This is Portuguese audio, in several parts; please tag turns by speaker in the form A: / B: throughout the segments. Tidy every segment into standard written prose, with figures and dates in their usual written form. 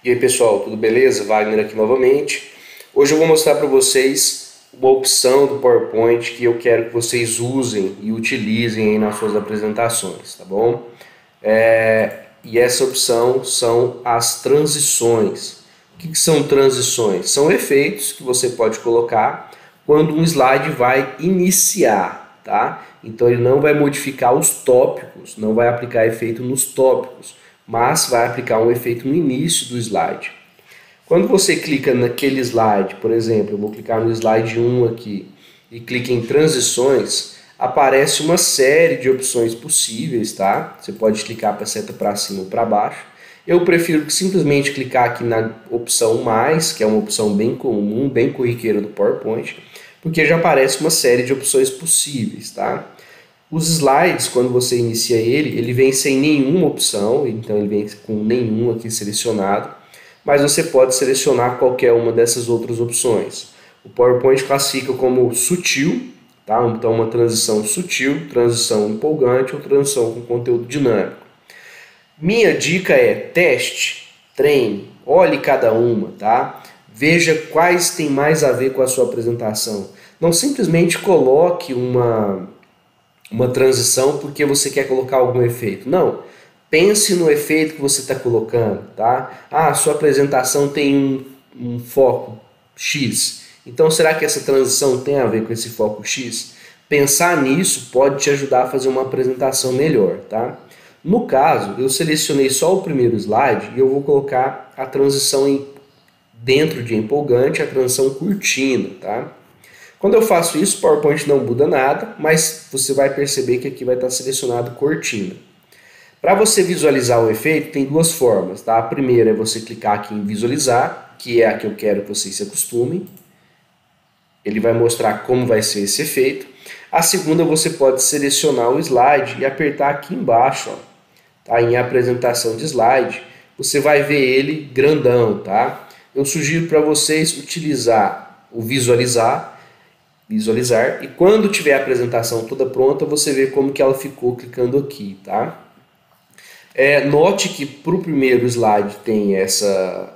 A: E aí pessoal, tudo beleza? Wagner aqui novamente. Hoje eu vou mostrar para vocês uma opção do PowerPoint que eu quero que vocês usem e utilizem aí nas suas apresentações, tá bom? E essa opção são as transições. O que são transições? São efeitos que você pode colocar quando um slide vai iniciar, tá? Então ele não vai modificar os tópicos, não vai aplicar efeito nos tópicos, mas vai aplicar um efeito no início do slide. Quando você clica naquele slide, por exemplo, eu vou clicar no slide 1 aqui e clica em transições, aparece uma série de opções possíveis, tá? Você pode clicar para a seta para cima ou para baixo. Eu prefiro simplesmente clicar aqui na opção mais, que é uma opção bem comum, bem corriqueira do PowerPoint, porque já aparece uma série de opções possíveis, tá? Os slides, quando você inicia ele vem sem nenhuma opção, então ele vem com nenhum aqui selecionado, mas você pode selecionar qualquer uma dessas outras opções. O PowerPoint classifica como sutil, tá? Então uma transição sutil, transição empolgante ou transição com conteúdo dinâmico. Minha dica é teste, treine, olhe cada uma, tá? Veja quais tem mais a ver com a sua apresentação. Não simplesmente coloque uma transição porque você quer colocar algum efeito. Não, pense no efeito que você está colocando, tá? Ah, sua apresentação tem um foco X. Então, será que essa transição tem a ver com esse foco X? Pensar nisso pode te ajudar a fazer uma apresentação melhor, tá? No caso, eu selecionei só o primeiro slide e eu vou colocar a transição dentro de empolgante, a transição cortina, tá? Quando eu faço isso, o PowerPoint não muda nada, mas você vai perceber que aqui vai estar selecionado cortina. Para você visualizar o efeito, tem duas formas, tá? A primeira é você clicar aqui em visualizar, que é a que eu quero que vocês se acostumem. Ele vai mostrar como vai ser esse efeito. A segunda, você pode selecionar o slide e apertar aqui embaixo, ó, tá? Em apresentação de slide, você vai ver ele grandão, tá? Eu sugiro para vocês utilizar o visualizar, e quando tiver a apresentação toda pronta, você vê como que ela ficou clicando aqui, tá? Note que para o primeiro slide tem essa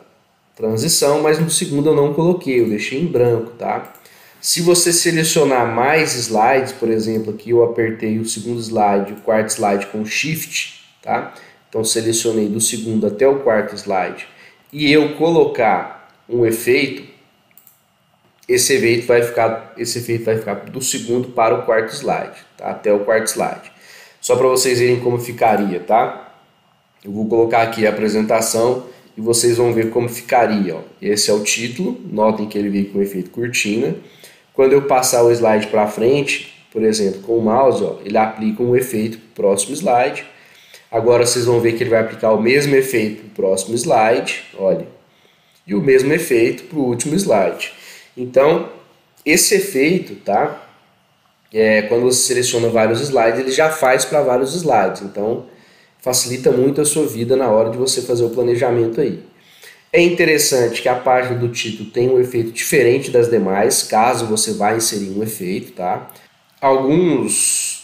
A: transição, mas no segundo eu não coloquei, eu deixei em branco, tá? Se você selecionar mais slides, por exemplo, aqui eu apertei o segundo slide, o quarto slide com Shift, tá? Então selecionei do segundo até o quarto slide e eu colocar um efeito, esse efeito vai ficar do segundo para o quarto slide, tá? Até o quarto slide. Só para vocês verem como ficaria, tá? Eu vou colocar aqui a apresentação e vocês vão ver como ficaria, ó. Esse é o título, notem que ele veio com efeito cortina. Quando eu passar o slide para frente, por exemplo, com o mouse, ó, ele aplica um efeito para o próximo slide. Agora vocês vão ver que ele vai aplicar o mesmo efeito para o próximo slide, olha, e o mesmo efeito para o último slide. Então, esse efeito, tá? Quando você seleciona vários slides, ele já faz para vários slides. Então, facilita muito a sua vida na hora de você fazer o planejamento aí. É interessante que a página do título tem um efeito diferente das demais, caso você vá inserir um efeito, tá? Alguns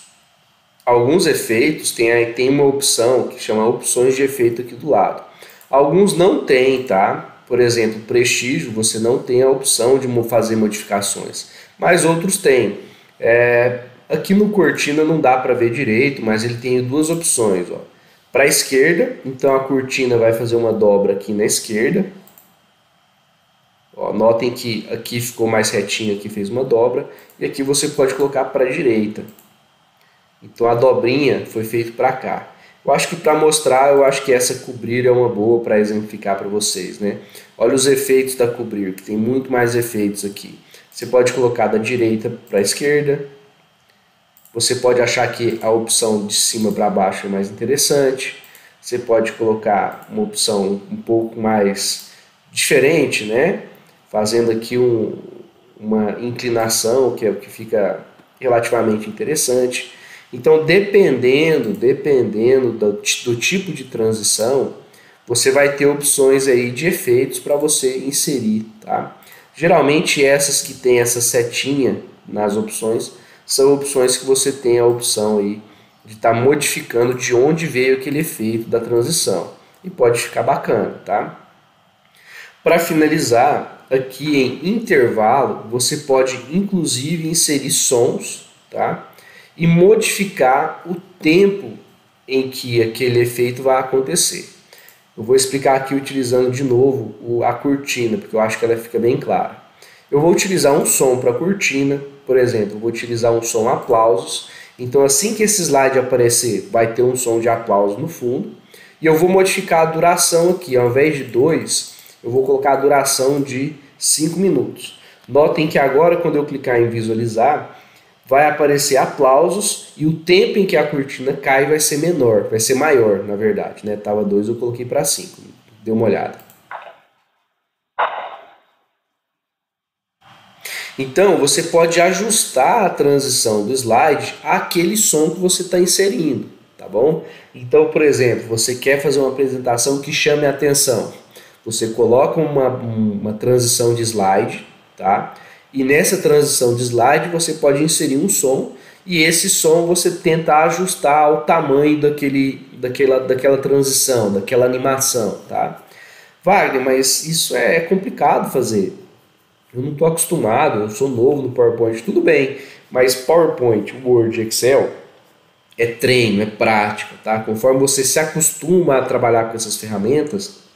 A: efeitos tem uma opção que chama opções de efeito aqui do lado. Alguns não tem, tá? Por exemplo, prestígio, você não tem a opção de fazer modificações, mas outros têm. Aqui no cortina não dá para ver direito, mas ele tem duas opções, ó. Para a esquerda, então a cortina vai fazer uma dobra aqui na esquerda. Ó, notem que aqui ficou mais retinho, aqui fez uma dobra, e aqui você pode colocar para a direita. Então a dobrinha foi feita para cá. Eu acho que para mostrar, eu acho que essa cobrir é uma boa para exemplificar para vocês, né? Olha os efeitos da cobrir, que tem muito mais efeitos aqui. Você pode colocar da direita para a esquerda. Você pode achar que a opção de cima para baixo é mais interessante. Você pode colocar uma opção um pouco mais diferente, né? Fazendo aqui uma inclinação que fica relativamente interessante. Então, dependendo do tipo de transição, você vai ter opções aí de efeitos para você inserir, tá? Geralmente essas que tem essa setinha nas opções são opções que você tem a opção aí de estar modificando de onde veio aquele efeito da transição. E pode ficar bacana, tá? Para finalizar, aqui em intervalo, você pode inclusive inserir sons, tá? E modificar o tempo em que aquele efeito vai acontecer. Eu vou explicar aqui utilizando de novo a cortina, porque eu acho que ela fica bem clara. Eu vou utilizar um som para a cortina, por exemplo, eu vou utilizar um som aplausos. Então assim que esse slide aparecer, vai ter um som de aplauso no fundo. E eu vou modificar a duração aqui, ao invés de 2, eu vou colocar a duração de 5 minutos. Notem que agora, quando eu clicar em visualizar, vai aparecer aplausos e o tempo em que a cortina cai vai ser menor, vai ser maior, na verdade, né? Tava 2, eu coloquei para 5. Dê uma olhada. Então, você pode ajustar a transição do slide àquele som que você está inserindo, tá bom? Então, por exemplo, você quer fazer uma apresentação que chame a atenção. Você coloca uma transição de slide, tá? E nessa transição de slide você pode inserir um som e esse som você tenta ajustar ao tamanho daquela transição, daquela animação, tá? Wagner, mas isso é complicado fazer. Eu não estou acostumado, eu sou novo no PowerPoint, tudo bem, mas PowerPoint, Word, Excel é treino, é prática, tá? Conforme você se acostuma a trabalhar com essas ferramentas,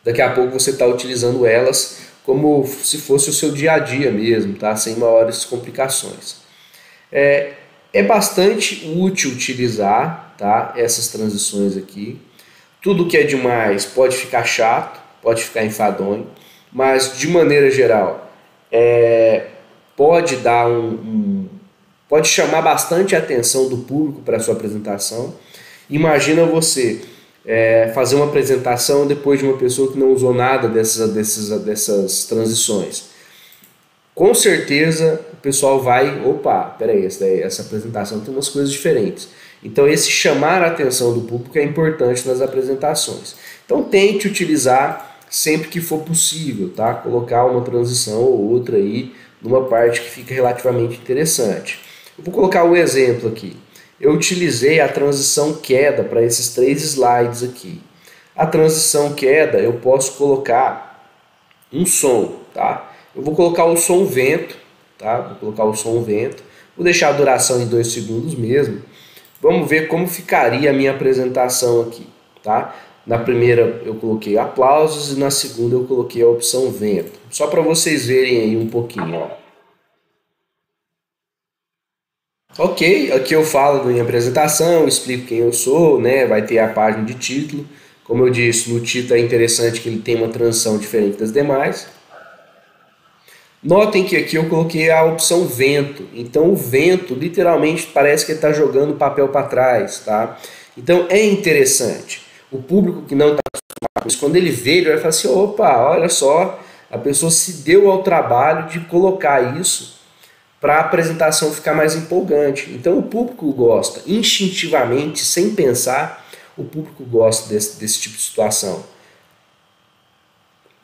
A: daqui a pouco você está utilizando elas como se fosse o seu dia a dia mesmo, tá? Sem maiores complicações. É bastante útil utilizar, tá? Essas transições aqui. Tudo que é demais pode ficar chato, pode ficar enfadonho, mas de maneira geral pode dar pode chamar bastante a atenção do público para a sua apresentação. Imagina você fazer uma apresentação depois de uma pessoa que não usou nada dessas transições. Com certeza o pessoal vai, opa, peraí, essa apresentação tem umas coisas diferentes. Então esse chamar a atenção do público é importante nas apresentações. Então tente utilizar sempre que for possível, tá? Colocar uma transição ou outra aí numa parte que fica relativamente interessante. Eu vou colocar um exemplo aqui. Eu utilizei a transição queda para esses 3 slides aqui. A transição queda eu posso colocar um som, tá? Eu vou colocar o som vento, tá? Vou colocar o som vento. Vou deixar a duração em 2 segundos mesmo. Vamos ver como ficaria a minha apresentação aqui, tá? Na primeira eu coloquei aplausos e na segunda eu coloquei a opção vento. Só para vocês verem aí um pouquinho, ó. Ok, aqui eu falo da minha apresentação, explico quem eu sou, né? Vai ter a página de título. Como eu disse, no título é interessante que ele tem uma transição diferente das demais. Notem que aqui eu coloquei a opção vento. Então o vento literalmente parece que ele está jogando o papel para trás, tá? Então é interessante. O público que não está acostumado com isso, quando ele vê, ele vai falar assim, opa, olha só, a pessoa se deu ao trabalho de colocar isso para a apresentação ficar mais empolgante. Então o público gosta, instintivamente, sem pensar, o público gosta desse tipo de situação.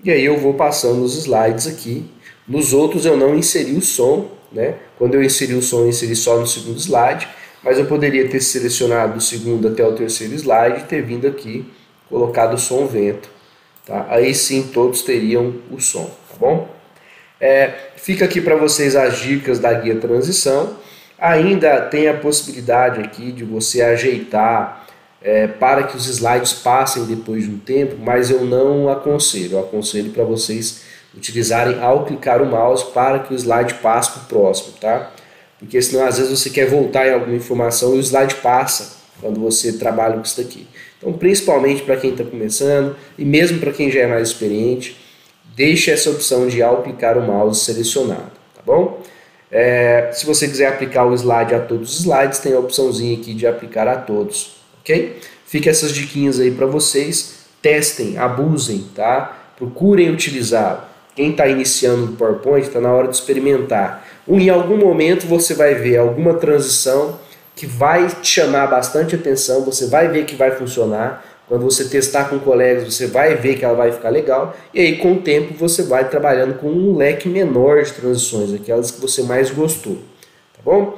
A: E aí eu vou passando os slides aqui. Nos outros eu não inseri o som, né? Quando eu inseri o som, eu inseri só no segundo slide, mas eu poderia ter selecionado do segundo até o terceiro slide e ter vindo aqui, colocado o som vento. Tá? Aí sim todos teriam o som, tá bom? Fica aqui para vocês as dicas da guia transição. Ainda tem a possibilidade aqui de você ajeitar para que os slides passem depois de um tempo, mas eu não aconselho. Eu aconselho para vocês utilizarem ao clicar o mouse para que o slide passe para o próximo, tá? Porque senão às vezes você quer voltar em alguma informação e o slide passa quando você trabalha com isso daqui. Então, principalmente para quem está começando e mesmo para quem já é mais experiente, deixe essa opção de ao clicar o mouse selecionado, tá bom? Se você quiser aplicar o slide a todos os slides, tem a opçãozinha aqui de aplicar a todos, ok? Fica essas diquinhas aí para vocês, testem, abusem, tá? Procurem utilizá-lo. Quem está iniciando no PowerPoint está na hora de experimentar. Em algum momento você vai ver alguma transição que vai te chamar bastante atenção, você vai ver que vai funcionar. Quando você testar com colegas, você vai ver que ela vai ficar legal. E aí, com o tempo, você vai trabalhando com um leque menor de transições, aquelas que você mais gostou. Tá bom?